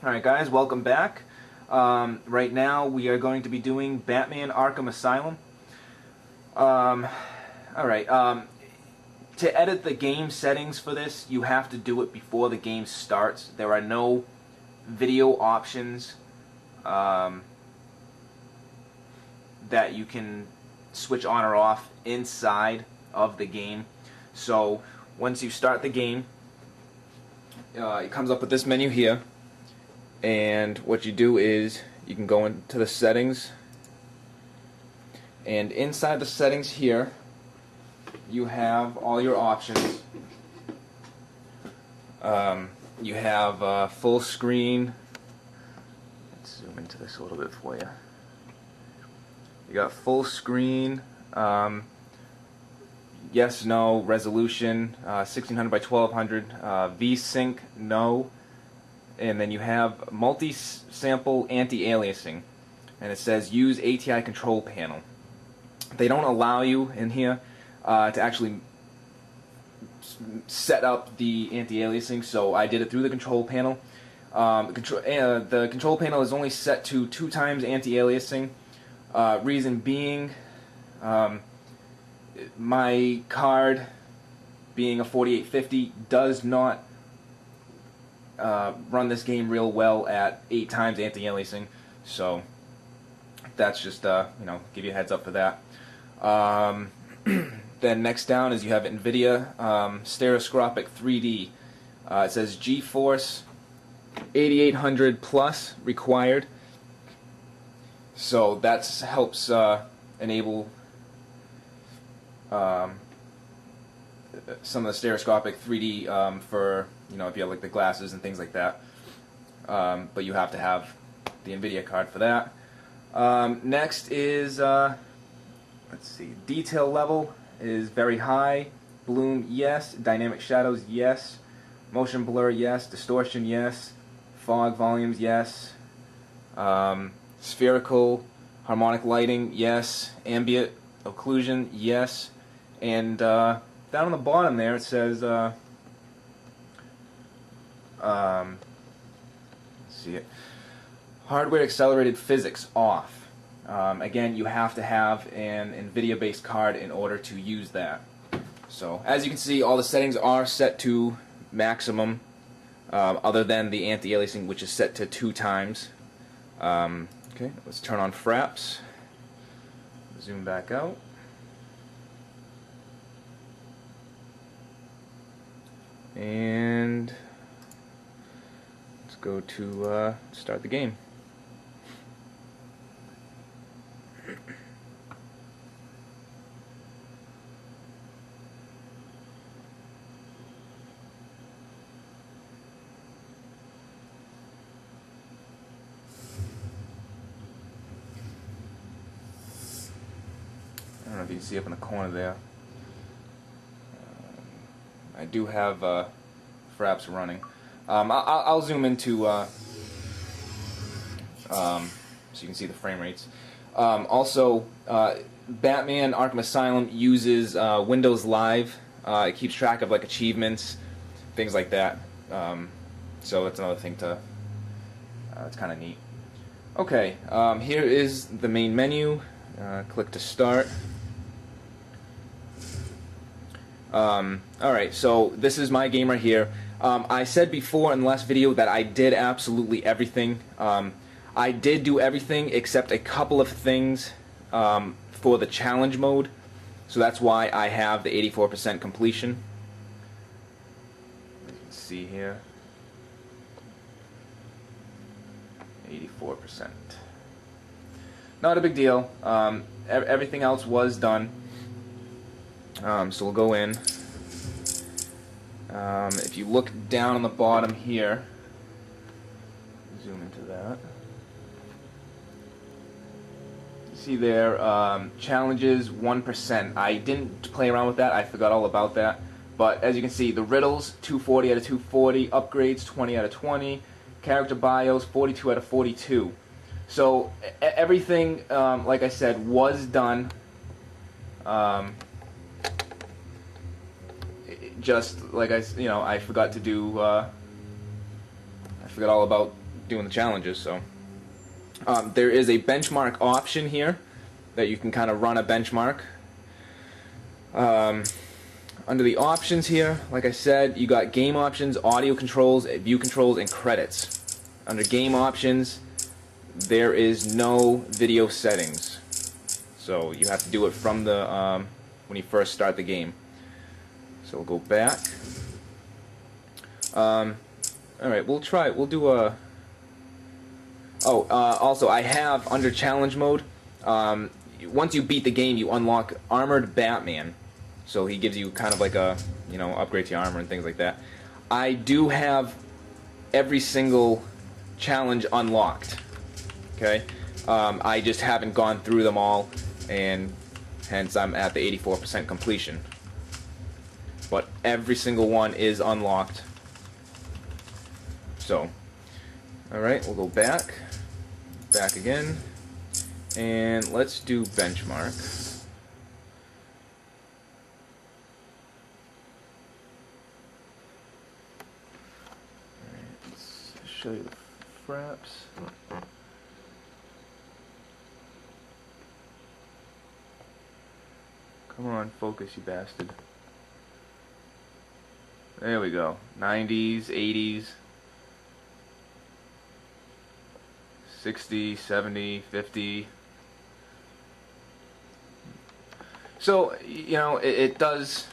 Alright guys, welcome back. Right now we are going to be doing Batman Arkham Asylum. Alright, to edit the game settings for this, you have to do it before the game starts. There are no video options that you can switch on or off inside of the game. So once you start the game, it comes up with this menu here. And what you do is you can go into the settings, and inside the settings here you have all your options. You have full screen. Let's zoom into this a little bit for you. You got full screen, yes, no, resolution, 1600 by 1200, VSync, no. And then you have multi-sample anti-aliasing, and it says use ATI control panel. They don't allow you in here to actually set up the anti-aliasing, so I did it through the control panel. The control panel is only set to 2 times anti-aliasing. Reason being, my card, being a 4850, does not run this game real well at 8 times anti-aliasing, so that's just give you a heads up for that. Then next down is you have NVIDIA stereoscopic 3D. It says GeForce 8800 plus required, so that helps enable some of the stereoscopic 3D for if you have like the glasses and things like that. But you have to have the NVIDIA card for that. Next is let's see, detail level is very high. Bloom, yes. Dynamic shadows, yes. Motion blur, yes. Distortion, yes. Fog volumes, yes. Spherical harmonic lighting, yes. Ambient occlusion, yes. And down on the bottom there it says let's see it. Hardware accelerated physics off. Again, you have to have an NVIDIA based card in order to use that. So as you can see, all the settings are set to maximum, other than the anti-aliasing, which is set to 2 times. Okay, let's turn on fraps. Zoom back out. And let's go to start the game. I don't know if you can see up in the corner there. I do have fraps running. I'll zoom into so you can see the frame rates. Also, Batman Arkham Asylum uses Windows Live. It keeps track of like achievements, things like that. So that's another thing to. It's kind of neat. Okay, here is the main menu. Click to start. Alright, so this is my game right here. I said before in the last video that I did absolutely everything. I did do everything except a couple of things for the challenge mode, so that's why I have the 84% completion. You can see here, 84%. Not a big deal. Everything else was done. So we'll go in. If you look down on the bottom here, zoom into that. You see there, challenges 1%. I didn't play around with that. I forgot all about that. But as you can see, the riddles 240 out of 240, upgrades 20 out of 20, character bios 42 out of 42. So everything, like I said, was done. Just like I forgot to do. I forgot all about doing the challenges. So there is a benchmark option here that you can kind of run a benchmark. Under the options here, like I said, you got game options, audio controls, view controls, and credits. Under game options, there is no video settings, so you have to do it from the when you first start the game. So we'll go back. Alright, we'll do a... also I have under challenge mode, once you beat the game, you unlock Armored Batman. So he gives you kind of like a, upgrade to your armor and things like that. I do have every single challenge unlocked. Okay? I just haven't gone through them all, and hence I'm at the 84% completion. But every single one is unlocked. So, alright, we'll go back again, and let's do benchmark. Show you the fraps. Come on, focus, you bastard. There we go. 90s, 80s, 60, 70, 50. So, it does...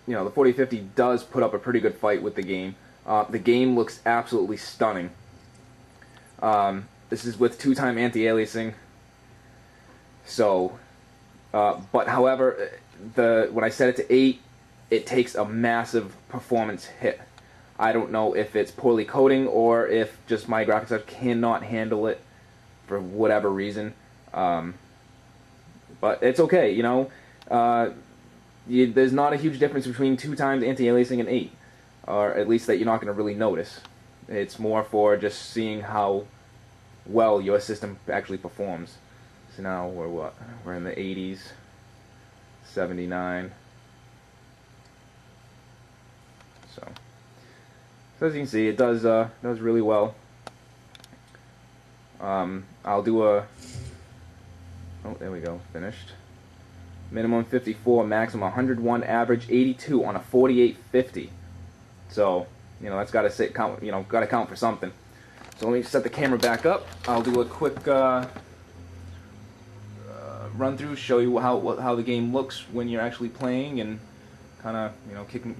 the 4050 does put up a pretty good fight with the game. The game looks absolutely stunning. This is with 2-time anti-aliasing. So, but however, when I set it to 8, it takes a massive performance hit. I don't know if it's poorly coding or if just my graphics card cannot handle it for whatever reason. But it's okay, there's not a huge difference between 2 times anti-aliasing and 8, or at least that you're not going to really notice. It's more for just seeing how well your system actually performs. So now we're what? We're in the 80s, 79. So as you can see, it does really well. I'll do a... Oh, there we go. Finished. Minimum 54, maximum 101, average 82 on a 4850. So, that's got to count. Got to count for something. So let me set the camera back up. I'll do a quick run through, show you how the game looks when you're actually playing, and kind of kicking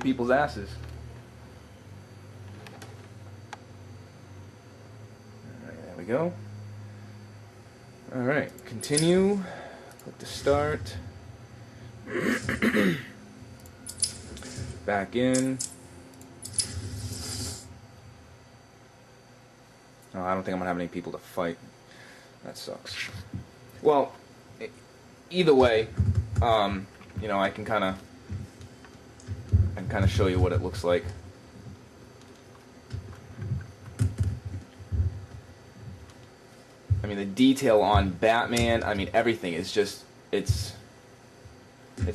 people's asses. All right, there we go. All right, continue. Click to start. Back in. Oh, I don't think I'm gonna have any people to fight. That sucks. Well, either way, I can kind of show you what it looks like. I mean, the detail on Batman, everything is just, it's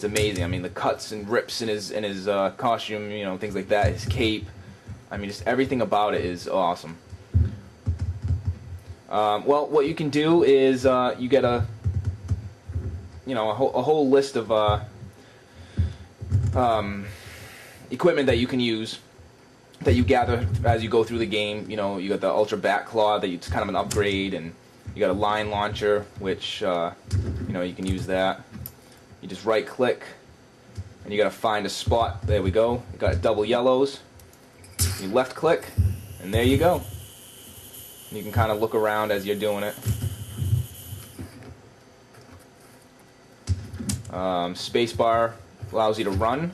amazing. I mean, the cuts and rips in his costume, things like that, his cape. Just everything about it is awesome. Well, what you can do is you get a whole list of equipment that you can use, that you gather as you go through the game. You got the Ultra Bat Claw, it's kind of an upgrade, and you got a line launcher, which you can use that. You just right click, and you got to find a spot. There we go. You got double yellows. You left click, and there you go. You can kind of look around as you're doing it. Spacebar allows you to run